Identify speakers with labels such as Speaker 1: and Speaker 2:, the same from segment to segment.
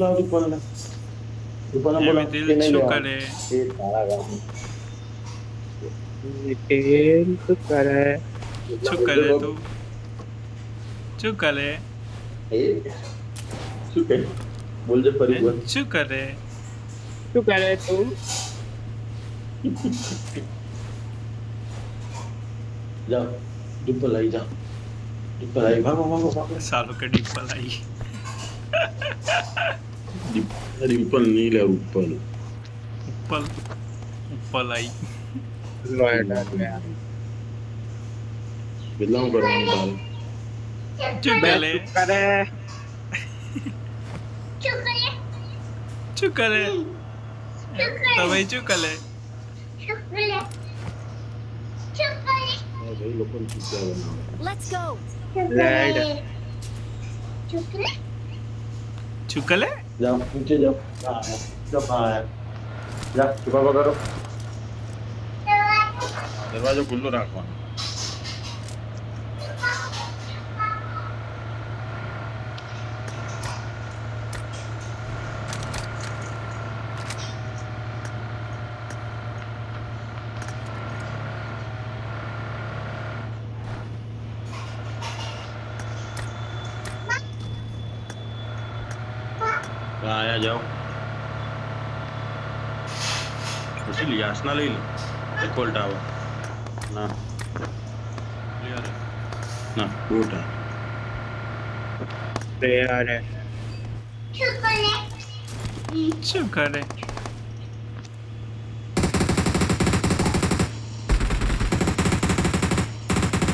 Speaker 1: લાવ રૂપાલા રૂપાલા બોલા
Speaker 2: એમિતિલ
Speaker 1: કે નહીં
Speaker 2: શું
Speaker 1: લેવા
Speaker 2: કરે
Speaker 1: એ તારા ગામ
Speaker 3: તેલ તો કરે
Speaker 1: એટલા
Speaker 2: શું
Speaker 1: બોલજો
Speaker 2: કરે
Speaker 1: બાબુ
Speaker 2: તું શું કરે
Speaker 1: એ શું કહે બોલજો ફરી
Speaker 2: હે
Speaker 1: બોલ
Speaker 2: શું કરે
Speaker 3: શું કરે તું
Speaker 1: જાઓ રૂપાલા આવી જાઓ રૂપાલા આવી ભાગો ભાગો ભાગો
Speaker 2: સાલો કે ડિમ્પલ આવી
Speaker 1: ડિમ્પલ નહીં લે ઉપર
Speaker 2: ઉપ્પલ ઉપ્પલ આવી
Speaker 3: લોયડા લે
Speaker 1: બદલાવ કરવાનું તારે
Speaker 2: શું
Speaker 3: બે
Speaker 2: કરે
Speaker 3: શું કરે
Speaker 2: શું કરે તમે શું કરે
Speaker 1: ભાઈ લોકોને ચૂક્યા બનાવે
Speaker 4: Let's go.
Speaker 3: રેડ
Speaker 2: શું કરે
Speaker 1: જાઓ નીચે જાઓ હા જાઓ હા જા ચુપા કરો દરવાજો ખુલ્લો રાખવાનો આયા જાઓ પછી લિયાસના લઈ લો એકોલ ટાવર ના ના ગોટા
Speaker 3: રેડ
Speaker 2: શું કરે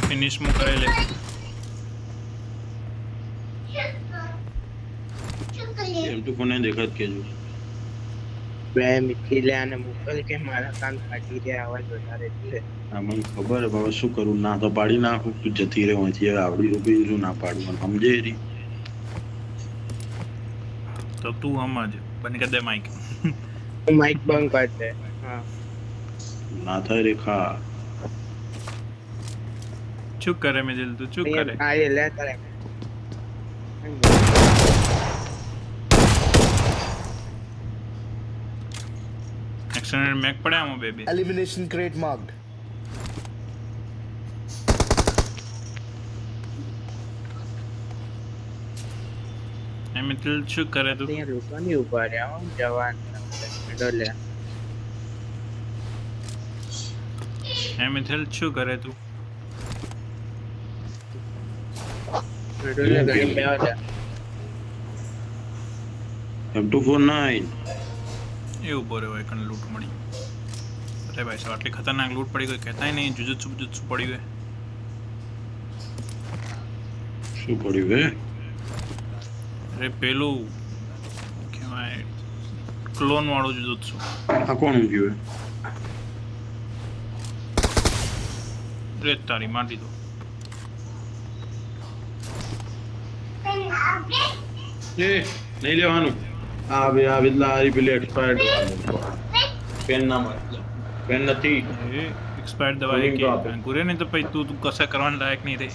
Speaker 2: ફિનિશ માં કરે લે
Speaker 1: એમ તો કોને દેખાત કેજો
Speaker 3: બે મીઠી લે અને મોકલ કે મારા કાન ફાટી રહ્યા અવાજ વધારે એટલે
Speaker 1: આ મને ખબર હે બાબા શું કરું ના તો પાડી નાખું તું જતી રહે અહીંથી હવે આવડી રૂપી શું ના પાડું સમજે રી
Speaker 2: તો તું સમજ બંધ કરી દે માઈક
Speaker 3: માઇક બંધ કર દે હા
Speaker 1: ના થાય રેખા
Speaker 2: શું કરે મેજલ તું શું કરે
Speaker 3: આ એ લે તારે
Speaker 2: એક્સટેન્ડેડ મેક પડે આમાં બેબી
Speaker 5: Elimination crate marked.
Speaker 2: એમિતિલ શું કરે તું
Speaker 3: ત્યાં લોકો નહીં ઉભા રહ્યા હો જવાન લે
Speaker 2: એમિતિલ શું કરે તું
Speaker 3: લે ગણી બે લે
Speaker 1: M249
Speaker 2: એવું બોરે હોય કણ લૂંટ મળી અરે ભાઈ સાહેબ આટલી ખતરનાક લૂંટ પડી ગઈ કહેતાય નહીં જુજુત્સુ બુજુત્સુ પડી ગઈ
Speaker 1: શું પડ્યું હે
Speaker 2: અરે પેલું કહેવાય ક્લોન વાળું જુજુત્સુ
Speaker 1: આ કોણ ગયું
Speaker 2: રે તારી માર દીધો
Speaker 1: એ નહીં લેવાનું આ બે આ બિલ્લા આરી પેલી એક્સપાયર્ડ પેન ના મળે પેન નથી
Speaker 2: એ એક્સપાયર્ડ દવા
Speaker 1: Cooling તો
Speaker 2: કે
Speaker 1: આપે.
Speaker 2: ગુરે નહીં તો પછી તું કશા કરવાના લાયક નહીં રહે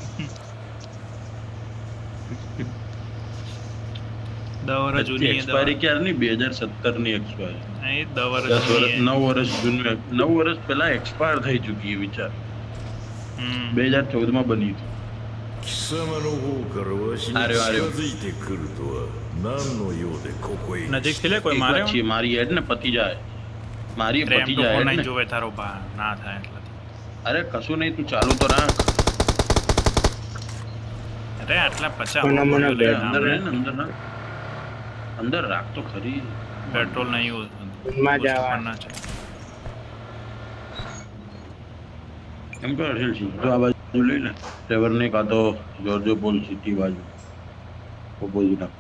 Speaker 2: દવા જૂની
Speaker 1: એક્સપાયરી ક્યારની 2017 ની એક્સપાયરી
Speaker 2: એ દવા
Speaker 1: 10 વર્ષ
Speaker 2: જૂની
Speaker 1: 9 વર્ષ જૂનું 9 વર્ષ પહેલા એક્સપાયર થઈ ચૂકી એ વિચાર 2014 માં બની હતી
Speaker 6: 貴様の方からわしに
Speaker 1: あれあれ
Speaker 6: 近づいてくるとは何の用でここへ
Speaker 2: નજીક થી લે કોઈ
Speaker 1: એક
Speaker 2: મારે
Speaker 1: વાત છે મારી હેડ ને પતી જાય મારી
Speaker 2: રેમ
Speaker 1: પતી
Speaker 2: તો
Speaker 1: જાય
Speaker 2: ફોન
Speaker 1: head
Speaker 2: નહીં
Speaker 1: ને.
Speaker 2: જોવે તારો બા ના થાય એટલે
Speaker 1: અરે કશું નહીં તું ચાલુ તો રાખ
Speaker 2: અરે આટલા પચાસ
Speaker 3: મને
Speaker 1: અરે
Speaker 3: બે
Speaker 1: અંદર રહે ને અંદર રાખ અંદર રાખ તો ખરી
Speaker 2: પેટ્રોલ નહીં
Speaker 3: માં જવા.
Speaker 2: ના છે
Speaker 1: એમ તો અઢેલ છે તો આ બાજુ લઈ લે ટ્રેવર ને કાં તો જોર્જો પોલ સિટી બાજુ ઓપોઝિટ આપ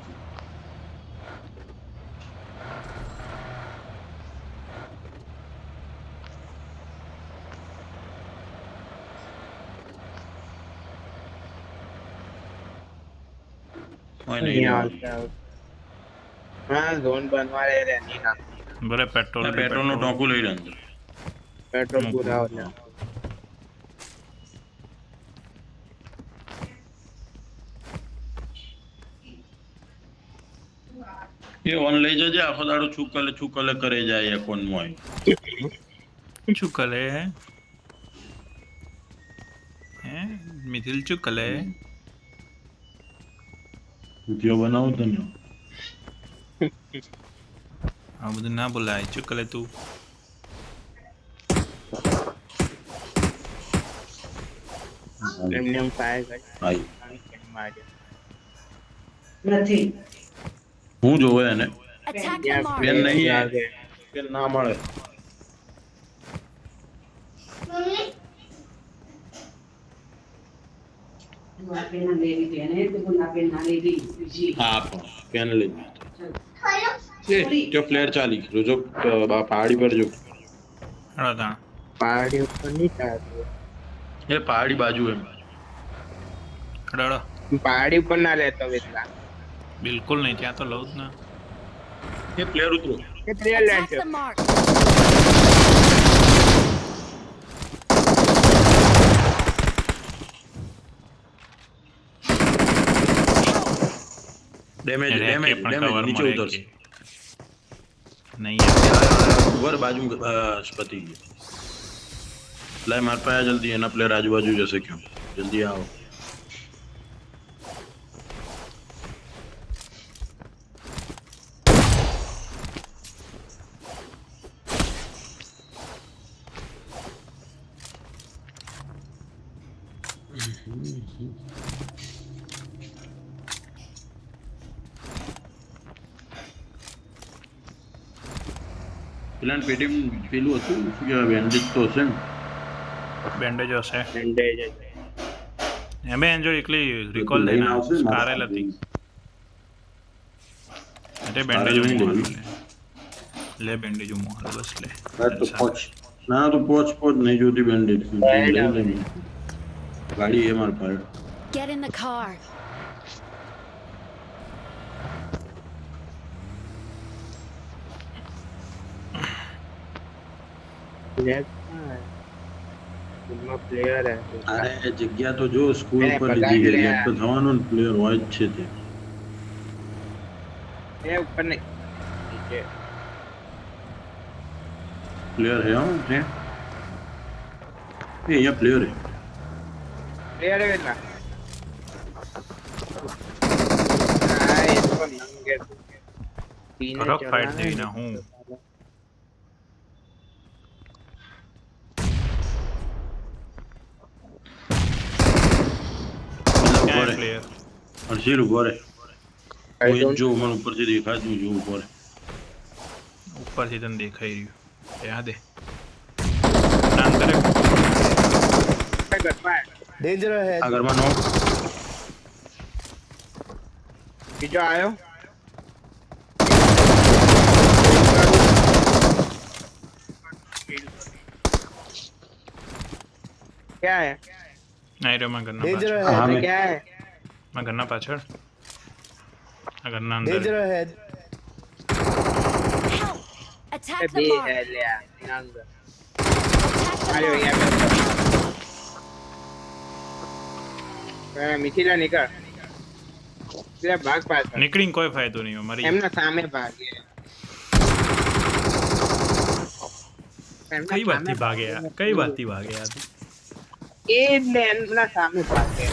Speaker 1: કોઈ નહીં
Speaker 3: અહીંયા
Speaker 1: લેવાનું.
Speaker 3: આવતા હા ઝોન બનવા રે રે નહીં ના
Speaker 2: ભલે પેટ્રોલ
Speaker 1: આ પેટ્રોલ નું ટોકું લઈ લે અંદર
Speaker 3: પેટ્રોલ પૂરા લે
Speaker 1: એ ઓન લઈ જજે આખો દાડો છુકલે કરે જાય કોણ મોય
Speaker 2: શું કરે હે મિથિલ શું કરે
Speaker 1: વિડીયો બનાવું તને
Speaker 2: આ બધું ના બોલાય શું કરે તું
Speaker 3: એમને ફાયર
Speaker 1: ભાઈ
Speaker 3: માર્યો
Speaker 4: નથી
Speaker 1: હું જોવે એને
Speaker 5: Attack the mark.
Speaker 1: પેન નહીં આવે પેન ના મળે
Speaker 4: પેના લેવી તેને તો ગુના પેના લેવી બીજી
Speaker 1: હા પણ પેન લઈ જો ફ્લેર ચાલી રોજો પહાડી પર જો
Speaker 2: હળો તા
Speaker 3: પહાડી ઉપર નહીં ચાલતું
Speaker 1: એ પહાડી બાજુ એમ
Speaker 2: હળો
Speaker 3: પહાડી ઉપર ના લેતો વેતલા
Speaker 2: બિલકુલ નહીં ત્યાં તો લઉં જ ના
Speaker 1: એ પ્લેયર ઉતરો
Speaker 3: એ પ્લેયર લેન્ડ
Speaker 5: Attack
Speaker 3: છે
Speaker 5: the mark.
Speaker 1: ડેમેજ
Speaker 2: અરે,
Speaker 1: ડેમેજ
Speaker 2: કે પણ
Speaker 1: ડેમેજ
Speaker 2: cover
Speaker 1: નીચે
Speaker 2: મળે
Speaker 1: ઉતરશે
Speaker 2: કે. નહીં યાર.
Speaker 1: ઉપર બાજુ બસ પતી ગયું લાય માર પાસે જલ્દી એના પ્લેયર આજુબાજુ જશે ક્યાં જલ્દી આવો પેલા પેટી પેલું હતું શું કહેવાય બેન્ડેજ તો હશે ને
Speaker 2: બેન્ડેજ હશે
Speaker 3: બેન્ડેજ
Speaker 2: એમે એન્જો એકલી રિકોલ
Speaker 1: લઈને
Speaker 2: લઈને
Speaker 1: આવશે ને
Speaker 2: કારેલ હતી એટલે બેન્ડેજ
Speaker 1: કારેલ નહીં
Speaker 2: હું
Speaker 1: લેવી.
Speaker 2: લે બેન્ડેજ હું હાલ બસ લે
Speaker 1: હા તો પોચ ના તો પોચ નહીં જોતી બેન્ડેજ ગાડી એ માર પાસે
Speaker 5: Get in the car.
Speaker 3: Player
Speaker 1: અરે જગ્યા તો જો સ્કૂલ
Speaker 3: એને
Speaker 1: પર
Speaker 3: પગાર
Speaker 1: લીધી
Speaker 3: લે.
Speaker 1: છે લેફ્ટ થવાનું ને પ્લેયર હોય જ છે તે
Speaker 3: એ ઉપર નહીં નીચે
Speaker 1: પ્લેયર હે હા છે એ અહીંયા પ્લેયર હે
Speaker 3: પ્લેયર હે વેતલા આ એ તો નંગે
Speaker 2: રોક ફાઇટ દેવી ના હું ક્યાં પ્લેયર
Speaker 1: અરશીલ ઉભો રહે હું એ જ જોઉં મને ઉપરથી દેખાતું હું જોઉં ઉભો રહે
Speaker 2: ઉપરથી તને દેખાઈ રહ્યું ત્યાં દે નામ કરે
Speaker 1: આ ઘરમાં નો
Speaker 3: બીજો આયો क्या है
Speaker 2: નહીં રે મારા ઘરના પાછળ
Speaker 1: હા મેં
Speaker 3: क्या है
Speaker 2: મારા ઘરના પાછળ આ ઘરના અંદર
Speaker 5: Help! Attack the
Speaker 3: B
Speaker 5: mark.
Speaker 3: है ले आ नंग
Speaker 5: Attack the
Speaker 3: आयो
Speaker 5: mark.
Speaker 3: यहाँ पे मिथिला निकल એટલે ભાગ પાછળ
Speaker 2: નીકળીને કોઈ ફાયદો નહીં અમારી
Speaker 3: એમના સામે ભાગે
Speaker 2: કઈ વાતથી ભાગે યાર કઈ વાતથી ભાગે યાર
Speaker 3: એ એટલે એમના સામે ભાગે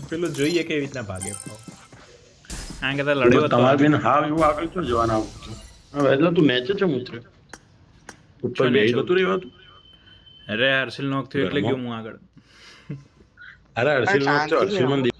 Speaker 2: પેલું જોઈએ કેવી રીતના ભાગે આ કરતા લડ્યો તો
Speaker 1: તમારે બેન હા એવું આગળ ક્યાં જવાના હવે એટલે તું નેચે છે મુત્ર ઉપર બે નતું રહેવાતું
Speaker 2: અરે હર્ષિલ નોક થયો એટલે ગયો હું આગળ
Speaker 1: અરે હર્ષિલ નો
Speaker 3: શાંતિ
Speaker 1: હર્ષિલ મને